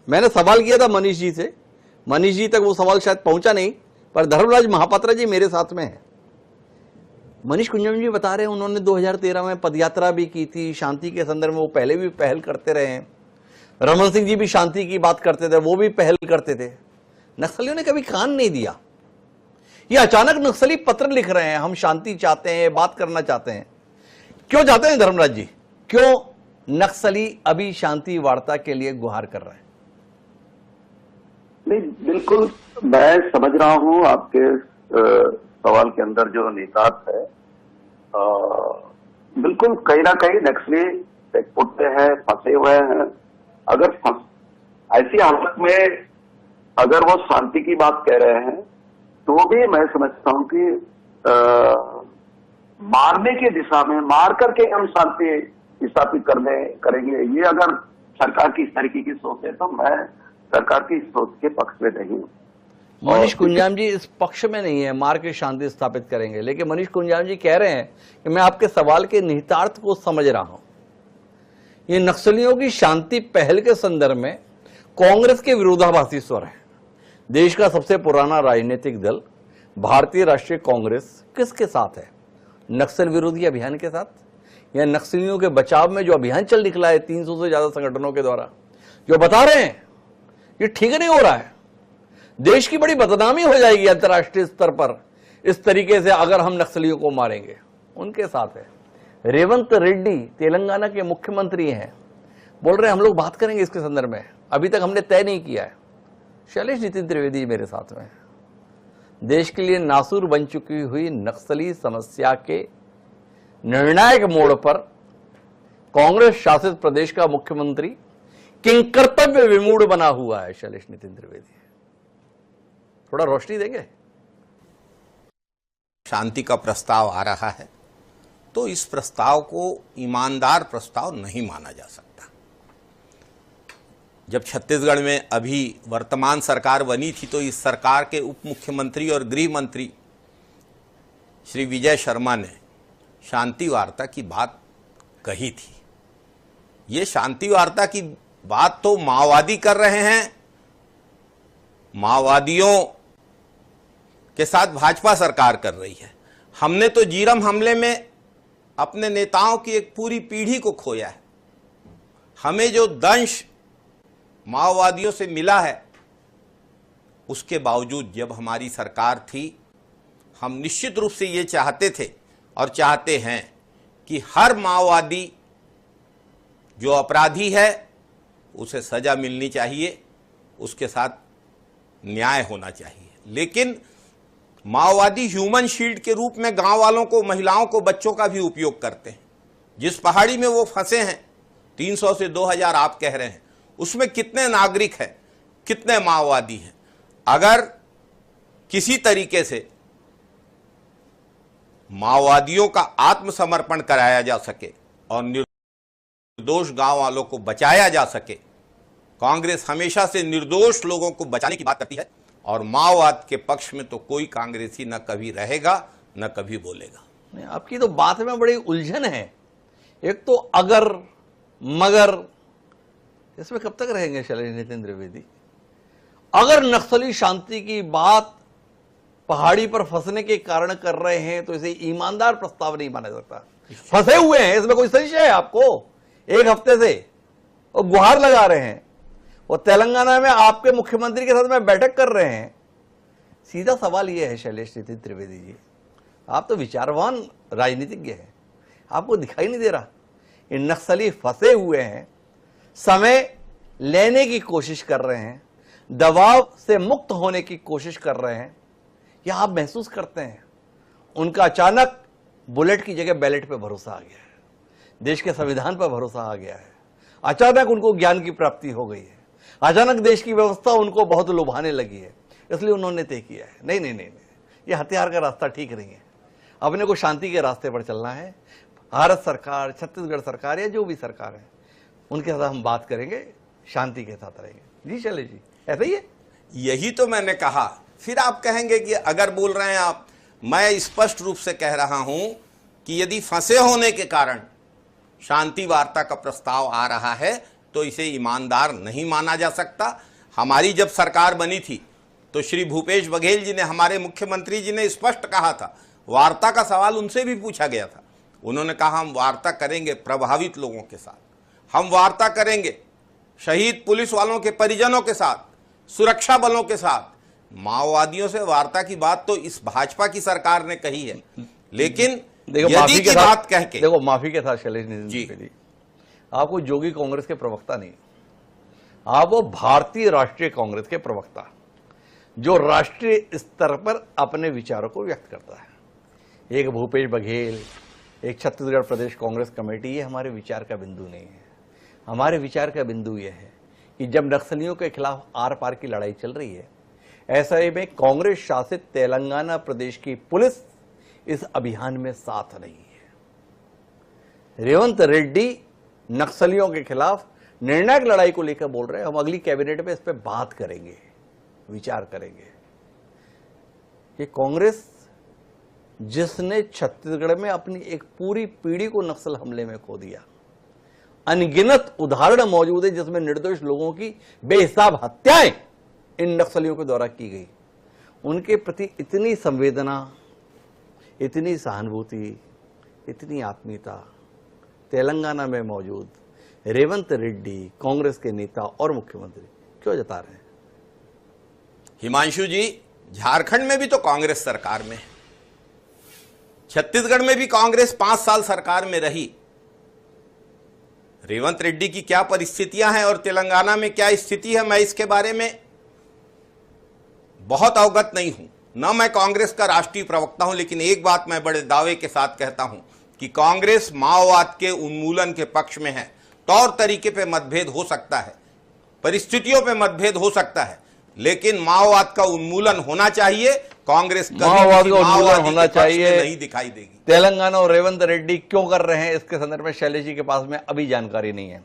मैंने सवाल किया था मनीष जी से, मनीष जी तक वो सवाल शायद पहुंचा नहीं, पर धर्मराज महापात्रा जी मेरे साथ में है। मनीष कुंजम जी बता रहे हैं उन्होंने 2013 में पदयात्रा भी की थी, शांति के संदर्भ में वो पहले भी पहल करते रहे हैं। रमन सिंह जी भी शांति की बात करते थे, वो भी पहल करते थे। नक्सलियों ने कभी कान नहीं दिया। ये अचानक नक्सली पत्र लिख रहे हैं, हम शांति चाहते हैं, बात करना चाहते हैं। क्यों चाहते हैं धर्मराज जी? क्यों नक्सली अभी शांति वार्ता के लिए गुहार कर रहे हैं? नहीं, बिल्कुल मैं समझ रहा हूं आपके सवाल के अंदर जो निहितार्थ है। बिल्कुल कहीं ना कहीं नक्सली टेकपुट पे है, फंसे हुए हैं। अगर ऐसी हालत में अगर वो शांति की बात कह रहे हैं तो भी मैं समझता हूं कि मारने की दिशा में, मार करके हम शांति स्थापित करेंगे, ये अगर सरकार की इस तरीके की सोच है तो मैं सरकार की इस सोच के पक्ष में नहीं हूं। मनीष कुंजाम जी इस पक्ष में नहीं है मार के शांति स्थापित करेंगे, लेकिन मनीष कुंजाम जी कह रहे हैं कि मैं आपके सवाल के निहितार्थ को समझ रहा हूं। ये नक्सलियों की शांति पहल के संदर्भ में कांग्रेस के विरोधाभासी स्वर है। देश का सबसे पुराना राजनीतिक दल भारतीय राष्ट्रीय कांग्रेस किसके साथ है? नक्सल विरोधी अभियान के साथ, या नक्सलियों के बचाव में जो अभियान चल निकला है 300 से ज्यादा संगठनों के द्वारा, जो बता रहे हैं ये ठीक नहीं हो रहा है, देश की बड़ी बदनामी हो जाएगी अंतर्राष्ट्रीय स्तर पर इस तरीके से अगर हम नक्सलियों को मारेंगे, उनके साथ है। रेवंत रेड्डी तेलंगाना के मुख्यमंत्री हैं, बोल रहे हैं हम लोग बात करेंगे इसके संदर्भ में, अभी तक हमने तय नहीं किया है। शैलेश नितिन त्रिवेदी मेरे साथ में। देश के लिए नासूर बन चुकी हुई नक्सली समस्या के निर्णायक मोड़ पर कांग्रेस शासित प्रदेश का मुख्यमंत्री किंग कर्तव्य विमूढ़ बना हुआ है। शैलेश नितिन त्रिवेदी थोड़ा रोशनी देंगे? शांति का प्रस्ताव आ रहा है तो इस प्रस्ताव को ईमानदार प्रस्ताव नहीं माना जा सकता। जब छत्तीसगढ़ में अभी वर्तमान सरकार बनी थी तो इस सरकार के उप मुख्यमंत्री और गृह मंत्री श्री विजय शर्मा ने शांति वार्ता की बात कही थी। ये शांति वार्ता की बात तो माओवादी कर रहे हैं, माओवादियों के साथ भाजपा सरकार कर रही है। हमने तो जीरम हमले में अपने नेताओं की एक पूरी पीढ़ी को खोया है। हमें जो दंश माओवादियों से मिला है, उसके बावजूद जब हमारी सरकार थी, हम निश्चित रूप से ये चाहते थे और चाहते हैं कि हर माओवादी जो अपराधी है उसे सजा मिलनी चाहिए, उसके साथ न्याय होना चाहिए। लेकिन माओवादी ह्यूमन शील्ड के रूप में गांव वालों को, महिलाओं को, बच्चों का भी उपयोग करते हैं। जिस पहाड़ी में वो फंसे हैं 300 से 2000 आप कह रहे हैं, उसमें कितने नागरिक हैं, कितने माओवादी हैं? अगर किसी तरीके से माओवादियों का आत्मसमर्पण कराया जा सके और निर्दोष गांव वालों को बचाया जा सके, कांग्रेस हमेशा से निर्दोष लोगों को बचाने की बात करती है और माओवाद के पक्ष में तो कोई कांग्रेसी न कभी रहेगा न कभी बोलेगा। आपकी तो बात में बड़ी उलझन है। एक तो अगर मगर, इसमें कब तक रहेंगे शैलेश नितिन त्रिवेदी? अगर नक्सली शांति की बात पहाड़ी पर फंसने के कारण कर रहे हैं तो इसे ईमानदार प्रस्ताव नहीं माना जाता। फंसे हुए हैं, इसमें कोई संशय है आपको? एक हफ्ते से वो गुहार लगा रहे हैं, वो तेलंगाना में आपके मुख्यमंत्री के साथ में बैठक कर रहे हैं। सीधा सवाल यह है शैलेश नितिन त्रिवेदी जी, आप तो विचारवान राजनीतिज्ञ हैं, आपको दिखाई नहीं दे रहा इन नक्सली फंसे हुए हैं, समय लेने की कोशिश कर रहे हैं, दबाव से मुक्त होने की कोशिश कर रहे हैं, या आप महसूस करते हैं उनका अचानक बुलेट की जगह बैलेट पे भरोसा आ गया है, देश के संविधान पर भरोसा आ गया है, अचानक उनको ज्ञान की प्राप्ति हो गई है, अचानक देश की व्यवस्था उनको बहुत लुभाने लगी है, इसलिए उन्होंने तय किया है नहीं नहीं नहीं नहीं, ये हथियार का रास्ता ठीक नहीं है, अपने को शांति के रास्ते पर चलना है। भारत सरकार, छत्तीसगढ़ सरकार या जो भी सरकार है उनके साथ हम बात करेंगे, शांति के साथ रहेंगे। जी शैलेश जी, ऐसा ही है? यही तो मैंने कहा। फिर आप कहेंगे कि अगर बोल रहे हैं आप, मैं स्पष्ट रूप से कह रहा हूं कि यदि फंसे होने के कारण शांति वार्ता का प्रस्ताव आ रहा है तो इसे ईमानदार नहीं माना जा सकता। हमारी जब सरकार बनी थी तो श्री भूपेश बघेल जी ने, हमारे मुख्यमंत्री जी ने स्पष्ट कहा था, वार्ता का सवाल उनसे भी पूछा गया था, उन्होंने कहा हम वार्ता करेंगे प्रभावित लोगों के साथ, हम वार्ता करेंगे शहीद पुलिस वालों के परिजनों के साथ, सुरक्षा बलों के साथ। माओवादियों से वार्ता की बात तो इस भाजपा की सरकार ने कही है, लेकिन यदि की बात कह के, देखो माफी के साथ शैलेश नितिन जी, त्रिवेदी, आप कोई जोगी कांग्रेस के प्रवक्ता नहीं, आप वो भारतीय राष्ट्रीय कांग्रेस के प्रवक्ता जो राष्ट्रीय स्तर पर अपने विचारों को व्यक्त करता है। एक भूपेश बघेल, एक छत्तीसगढ़ प्रदेश कांग्रेस कमेटी, ये हमारे विचार का बिंदु नहीं है। हमारे विचार का बिंदु यह है कि जब नक्सलियों के खिलाफ आर पार की लड़ाई चल रही है, ऐसे में कांग्रेस शासित तेलंगाना प्रदेश की पुलिस इस अभियान में साथ नहीं है। रेवंत रेड्डी नक्सलियों के खिलाफ निर्णायक लड़ाई को लेकर बोल रहे हैं। हम अगली कैबिनेट में इस पर बात करेंगे, विचार करेंगे। ये कांग्रेस जिसने छत्तीसगढ़ में अपनी एक पूरी पीढ़ी को नक्सल हमले में खो दिया, अनगिनत उदाहरण मौजूद है जिसमें निर्दोष लोगों की बेहिसाब हत्याएं इन नक्सलियों के द्वारा की गई, उनके प्रति इतनी संवेदना, इतनी सहानुभूति, इतनी आत्मीयता तेलंगाना में मौजूद रेवंत रेड्डी कांग्रेस के नेता और मुख्यमंत्री क्यों जता रहे हैं? हिमांशु जी, झारखंड में भी तो कांग्रेस सरकार में है, छत्तीसगढ़ में भी कांग्रेस 5 साल सरकार में रही। रेवंत रेड्डी की क्या परिस्थितियां हैं और तेलंगाना में क्या स्थिति है, मैं इसके बारे में बहुत अवगत नहीं हूं, न मैं कांग्रेस का राष्ट्रीय प्रवक्ता हूं, लेकिन एक बात मैं बड़े दावे के साथ कहता हूं कि कांग्रेस माओवाद के उन्मूलन के पक्ष में है। तौर तरीके पे मतभेद हो सकता है, परिस्थितियों पे मतभेद हो सकता है, लेकिन माओवाद का उन्मूलन होना चाहिए। कांग्रेस माओवाद का उन्मूलन होना चाहिए, नहीं दिखाई देगी। तेलंगाना और रेवंत रेड्डी क्यों कर रहे हैं इसके संदर्भ में शैलेश जी के पास में अभी जानकारी नहीं है।